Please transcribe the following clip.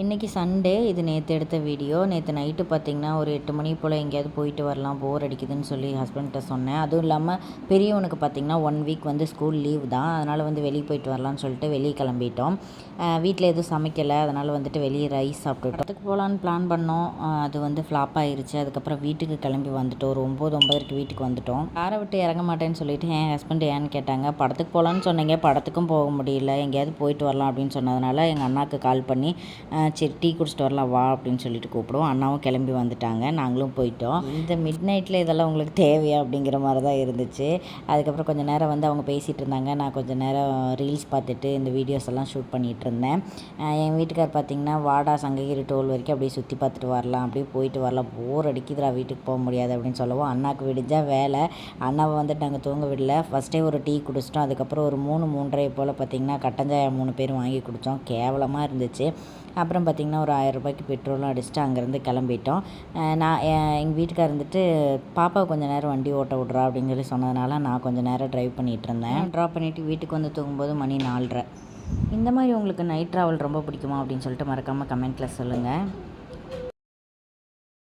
இன்றைக்கி சண்டே. இது நேற்று எடுத்த வீடியோ. நேற்று நைட்டு பார்த்திங்கன்னா ஒரு 8 மணி போல் எங்கேயாவது போயிட்டு வரலாம், போர் அடிக்குதுன்னு சொல்லி ஹஸ்பண்ட்கிட்ட சொன்னேன். அதுவும் இல்லாமல் பெரியவனுக்கு பார்த்திங்கன்னா 1 வீக் வந்து ஸ்கூல் லீவ் தான். அதனால் வந்து வெளியே போயிட்டு வரலான்னு சொல்லிட்டு வெளியே கிளம்பிட்டோம். வீட்டில் எதுவும் சமைக்கலை, அதனால் வந்துட்டு வெளியே ரைஸ் சாப்பிட்டுட்டோம். அதுக்கு போகலான்னு பிளான் பண்ணோம். அது வந்து ஃப்ளாப் ஆகிருச்சு. அதுக்கப்புறம் வீட்டுக்கு கிளம்பி வந்துட்டோம். ஒரு 9:30க்கு வீட்டுக்கு வந்துட்டோம். காரை விட்டு இறங்க மாட்டேன்னு சொல்லிட்டு என் ஹஸ்பண்ட் ஏன்னு கேட்டாங்க. படத்துக்கு போகலான்னு சொன்னீங்க, படத்துக்கும் போக முடியல, எங்கேயாவது போயிட்டு வரலாம் அப்படின்னு சொன்னதுனால எங்கள் அண்ணாவுக்கு கால் பண்ணி சரி டீ குடிச்சிட்டு வரலாம் வா அப்படின்னு சொல்லிட்டு கூப்பிடுவோம். அண்ணாவும் கிளம்பி வந்துட்டாங்க, நாங்களும் போயிட்டோம். இந்த மிட் நைட்டில் இதெல்லாம் உங்களுக்கு தேவையா அப்படிங்கிற மாதிரி தான் இருந்துச்சு. அதுக்கப்புறம் கொஞ்சம் நேரம் வந்து அவங்க பேசிகிட்டு இருந்தாங்க. நான் கொஞ்சம் நேரம் ரீல்ஸ் பார்த்துட்டு இந்த வீடியோஸ் எல்லாம் ஷூட் பண்ணிகிட்டு இருந்தேன். என் வீட்டுக்கார் பார்த்திங்கன்னா வாடா சங்ககிரி டோல் வரைக்கும் அப்படியே சுற்றி பார்த்துட்டு வரலாம், அப்படியே போயிட்டு வரலாம், போர் அடிக்குதுடா வீட்டுக்கு போக முடியாது அப்படின்னு சொல்லவும் அண்ணாவுக்கு விடிஞ்சால் வேலை. அண்ணாவை வந்துட்டு நாங்கள் தூங்க விடல. ஃபஸ்ட்டே ஒரு டீ குடிச்சிட்டோம். அதுக்கப்புறம் ஒரு 3-3:30 போல் பார்த்திங்கன்னா கட்டஞ்சாயா 3 பேர் வாங்கி குடித்தோம். கேவலமாக இருந்துச்சு. அப்புறம் பார்த்திங்கன்னா ஒரு 1000 ரூபாய்க்கு பெட்ரோலும் அடிச்சுட்டு அங்கேருந்து கிளம்பிட்டோம். எங்கள் வீட்டுக்கார் இருந்துட்டு பாப்பாவை கொஞ்சம் நேரம் வண்டி ஓட்ட விட்றா அப்படின்னு சொல்லி சொன்னதுனால நான் கொஞ்சம் நேரம் ட்ரைவ் பண்ணிகிட்டு இருந்தேன். ட்ராப் பண்ணிவிட்டு வீட்டுக்கு வந்து தூங்கும்போது மணி 4:30. இந்த மாதிரி உங்களுக்கு நைட் ட்ராவல் ரொம்ப பிடிக்குமா அப்படின்னு சொல்லிட்டு மறக்காமல் கமெண்ட்டில் சொல்லுங்கள்.